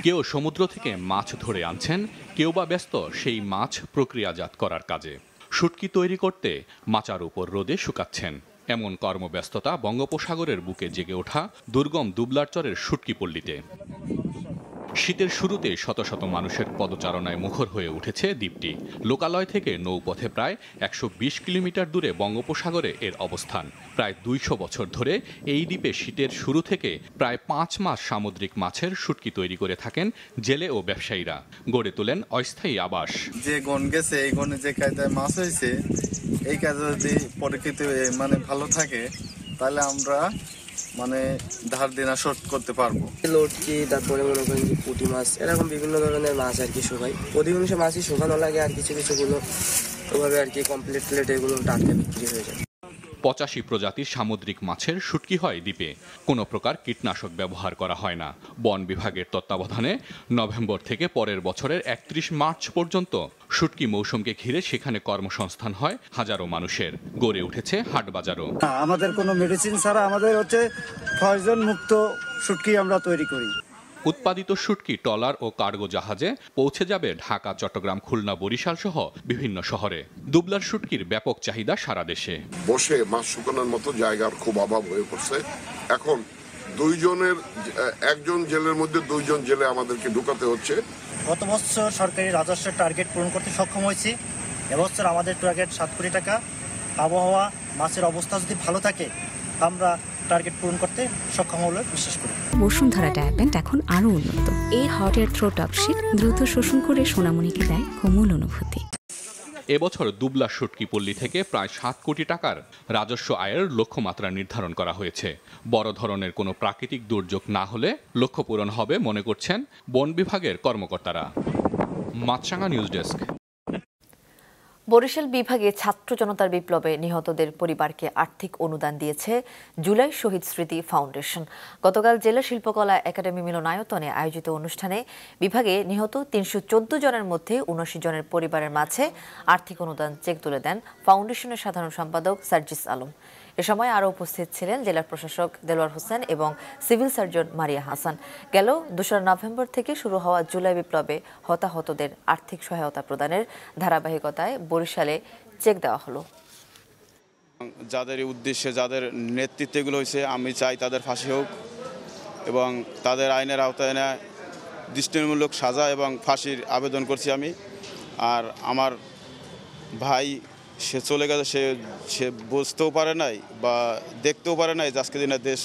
কেউ সমুদ্র থেকে মাছ ধরে আনছেন, কেউ বা ব্যস্ত সেই মাছ প্রক্রিয়াজাত করার কাজে। শুটকি তৈরি করতে মাচার উপর রোদে শুকাচ্ছেন। এমন কর্মব্যস্ততা বঙ্গোপসাগরের বুকে জেগে ওঠা দুর্গম দুবলারচরের শুটকি পল্লীতে। শীতের শুরুতে শত শত মানুষের পদচারণায় মুখর হয়ে উঠেছে দ্বীপটি। লোকালয় থেকে নৌপথে প্রায় ১২০ কিলোমিটার দূরে বঙ্গোপসাগরে এর অবস্থান। প্রায় ২০০ বছর ধরে এই দ্বীপে শীতের শুরু থেকে প্রায় ৫ মাস সামুদ্রিক মাছের শুটকি তৈরি করে থাকেন জেলে ও ব্যবসায়ীরা। গড়ে তোলেন অস্থায়ী আবাস। যে গণ গেছে এই গণে যে কায়দায় মাছ হয়েছে, এই কাজে যদি প্রকৃতি ভালো থাকে, তাহলে আমরা ধার দেনা শোধ করতে পারবো। লটকি, তারপরে মনে করেন যে পুঁটি মাছ, এরকম বিভিন্ন ধরনের মাছ আর কি শুকাই। অধিকাংশ মাছই শুকানো লাগে, আর কিছু কিছুগুলো ওভাবে আর কি কমপ্লিট প্লেট এগুলো টাটকা বিক্রি হয়ে যায়। ৮৫ প্রজাতির সামুদ্রিক মাছের শুটকি হয় দ্বীপে। কোনো প্রকার কীটনাশক ব্যবহার করা হয় না। বন বিভাগের তত্ত্বাবধানে নভেম্বর থেকে পরের বছরের ৩১ মার্চ পর্যন্ত শুটকি মৌসুমকে ঘিরে সেখানে কর্মসংস্থান হয় হাজারো মানুষের। গড়ে উঠেছে হাটবাজারও। আমাদের কোনো মেডিসিন ছাড়া আমাদের পয়জন মুক্ত শুটকি আমরা তৈরি করি। উৎপাদিত শুটকি ট্রলার ও কার্গো জাহাজে পৌঁছে যাবে ঢাকা, চট্টগ্রাম, খুলনা, বরিশাল সহ বিভিন্ন শহরে। দুবলার শুটকির ব্যাপক চাহিদা সারা দেশে। বসে মাছ শুকানোর মতো জায়গার খুব অভাব হয়ে পড়ছে। এখন একজন জেলের মধ্যে ২ জন জেলে আমাদেরকে ঢুকাতে হচ্ছে। গত বছর সরকারি রাজস্বের টার্গেট পূরণ করতে সক্ষম হয়েছি। এবছর আমাদের টার্গেট ৭ কোটি টাকা। আবহাওয়া, মাছের অবস্থা যদি ভালো থাকে, আমরা টার্গেট পূরণ করতে সক্ষম হলে বিশ্বাস করি। বসুন্ধরা ডায়াপেন্ট এখন আরো উন্নত। এই হট এয়ার থ্রো টপশিট দ্রুত শোষণ করে সোনামণিকে দেয় কোমল অনুভূতি। এবছর দুবলা শুটকি পল্লী থেকে প্রায় ৭ কোটি টাকার রাজস্ব আয়ের লক্ষ্যমাত্রা নির্ধারণ করা হয়েছে। বড় ধরনের কোনো প্রাকৃতিক দুর্যোগ না হলে লক্ষ্য পূরণ হবে মনে করছেন বন বিভাগের কর্মকর্তারা। মাছরাঙা নিউজ ডেস্ক। বরিশাল বিভাগে ছাত্র জনতার বিপ্লবে নিহতদের পরিবারকে আর্থিক অনুদান দিয়েছে জুলাই শহীদ স্মৃতি ফাউন্ডেশন। গতকাল জেলা শিল্পকলা একাডেমি মিলনায়তনে আয়োজিত অনুষ্ঠানে বিভাগে নিহত ৩১৪ জনের মধ্যে ৭৯ জনের পরিবারের মাঝে আর্থিক অনুদান চেক তুলে দেন ফাউন্ডেশনের সাধারণ সম্পাদক সার্জিস আলম। এ সময় আরও উপস্থিত ছিলেন জেলার প্রশাসক দেলোয়ার হোসেন এবং সিভিল সার্জন মারিয়া হাসান। গেল ২রা নভেম্বর থেকে শুরু হওয়া জুলাই বিপ্লবে হতাহতদের আর্থিক সহায়তা প্রদানের ধারাবাহিকতায় বরিশালে চেক দেওয়া হলো। যাদের উদ্দেশ্যে, যাদের নেতৃত্বে এগুলো হয়েছে, আমি চাই তাদের ফাঁসি হোক এবং তাদের আইনের আওতায় নেয় দৃষ্টান্তমূলক সাজা এবং ফাঁসির আবেদন করছি আমি। আর আমার ভাই সে চলে গেছে, সে বুঝতেও পারে নাই বা দেখতেও পারে নাই যে আজকে দিনে দেশ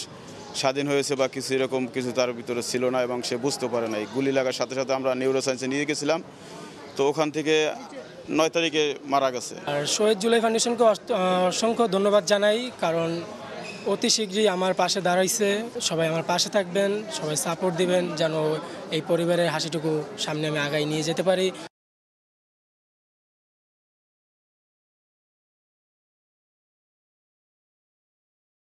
স্বাধীন হয়েছে বা কিছু এরকম কিছু তার ভিতরে ছিল না এবং সে বুঝতেও পারে নাই। গুলি লাগার সাথে সাথে আমরা নিউরোসায়েন্সে নিয়ে গেছিলাম, তো ওখান থেকে ৯ তারিখে মারা গেছে। আর শহীদ জুলাই ফাউন্ডেশনকে অসংখ্য ধন্যবাদ জানাই, কারণ অতি শীঘ্রই আমার পাশে দাঁড়াইছে। সবাই আমার পাশে থাকবেন, সবাই সাপোর্ট দিবেন যেন এই পরিবারের হাসিটুকু সামনে আমি আগায় নিয়ে যেতে পারি।